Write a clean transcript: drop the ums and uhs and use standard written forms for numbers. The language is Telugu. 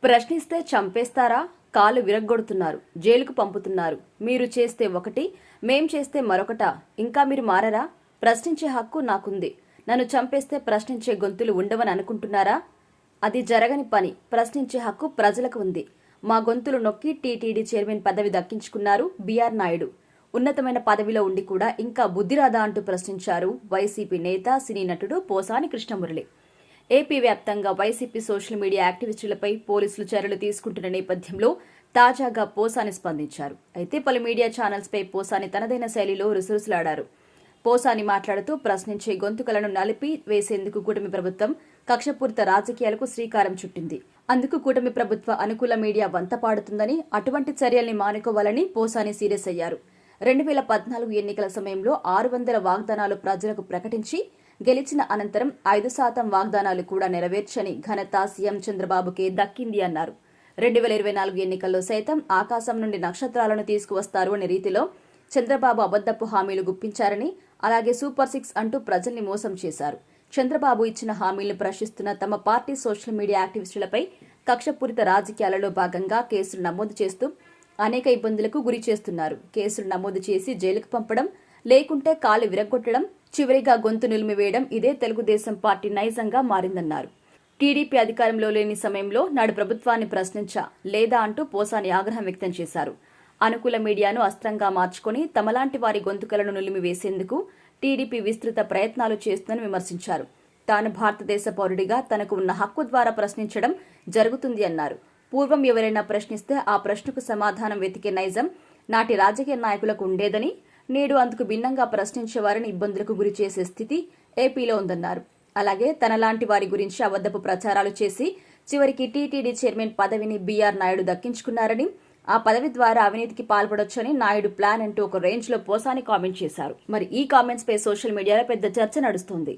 ప్రశ్నిస్తే చంపేస్తారా? కాలు విరగ్గొడుతున్నారు, జైలుకు పంపుతున్నారు. మీరు చేస్తే ఒకటి, మేం చేస్తే మరొకటా? ఇంకా మీరు మారరా? ప్రశ్నించే హక్కు నాకుంది. నన్ను చంపేస్తే ప్రశ్నించే గొంతులు ఉండవని అనుకుంటున్నారా? అది జరగని పని. ప్రశ్నించే హక్కు ప్రజలకు ఉంది. మా గొంతులు నొక్కి టీటీడీ చైర్మన్ పదవి దక్కించుకున్నారు బీఆర్ నాయుడు. ఉన్నతమైన పదవిలో ఉండి కూడా ఇంకా బుద్ధిరాదా అంటూ ప్రశ్నించారు వైసీపీ నేత, సినీ నటుడు పోసాని కృష్ణమురళి. ఏపీ వ్యాప్తంగా వైసీపీ సోషల్ మీడియా యాక్టివిస్టులపై పోలీసులు చర్యలు తీసుకుంటున్న నేపథ్యంలో తాజాగా పోసాని స్పందించారు. అయితే పలు మీడియా ఛానల్స్ పై పోసాని తనదైన శైలిలో రుసరుసలాడారు. పోసాని మాట్లాడుతూ ప్రశ్నించే గొంతుకలను నలిపి వేసేందుకు కూటమి ప్రభుత్వం కక్షపూరిత రాజకీయాలకు శ్రీకారం చుట్టింది. అందుకు కూటమి ప్రభుత్వ అనుకూల మీడియా వంతపాడుతుందని, అటువంటి చర్యల్ని మానుకోవాలని పోసాని సీరియస్ అయ్యారు. 2014 ఎన్నికల సమయంలో 600 వాగ్దానాలు ప్రజలకు ప్రకటించి గెలిచిన అనంతరం 5% వాగ్దానాలు కూడా నెరవేర్చని ఘనత సీఎం చంద్రబాబుకే దక్కింది అన్నారు. 2024 ఎన్నికల్లో సైతం ఆకాశం నుండి నక్షత్రాలను తీసుకువస్తారు అనే రీతిలో చంద్రబాబు అబద్దపు హామీలు గుప్పించారని, అలాగే సూపర్ 6 అంటూ ప్రజల్ని మోసం చేశారు. చంద్రబాబు ఇచ్చిన హామీలను ప్రశ్నిస్తున్న తమ పార్టీ సోషల్ మీడియా యాక్టివిస్టులపై కక్షపూరిత రాజకీయాలలో భాగంగా కేసులు నమోదు చేస్తూ అనేక ఇబ్బందులకు గురి చేస్తున్నారు. కేసులు నమోదు చేసి జైలుకు పంపడం, లేకుంటే కాలు విరగొట్టడం, చివరిగా గొంతు నిలిమివేయడం ఇదే తెలుగుదేశం పార్టీ నైజంగా మారిందన్నారు. టీడీపీ అధికారంలో లేని సమయంలో నాడు ప్రభుత్వాన్ని ప్రశ్నించా లేదా అంటూ పోసాని ఆగ్రహం వ్యక్తం చేశారు. అనుకూల మీడియాను అస్త్రంగా మార్చుకుని తమలాంటి వారి గొంతుకలను నిలిమివేసేందుకు టీడీపీ విస్తృత ప్రయత్నాలు చేస్తుందని విమర్శించారు. తాను భారతదేశ పౌరుడిగా తనకు ఉన్న హక్కు ద్వారా ప్రశ్నించడం జరుగుతుంది అన్నారు. పూర్వం ఎవరైనా ప్రశ్నిస్తే ఆ ప్రశ్నకు సమాధానం వెతికే నైజం నాటి రాజకీయ నాయకులకు ఉండేదని, నేడు అందుకు భిన్నంగా ప్రశ్నించే వారిని ఇబ్బందులకు గురి చేసే స్థితి ఏపీలో ఉందన్నారు. అలాగే తనలాంటి వారి గురించి అబద్ధపు ప్రచారాలు చేసి చివరికి టీటీడీ చైర్మన్ పదవిని బీఆర్ నాయుడు దక్కించుకున్నారని, ఆ పదవి ద్వారా అవినీతికి పాల్పడొచ్చని నాయుడు ప్లాన్ అంటూ ఒక రేంజ్ లో పోసాని కామెంట్ చేశారు. మరి ఈ కామెంట్స్ పై సోషల్ మీడియాలో పెద్ద చర్చ నడుస్తోంది.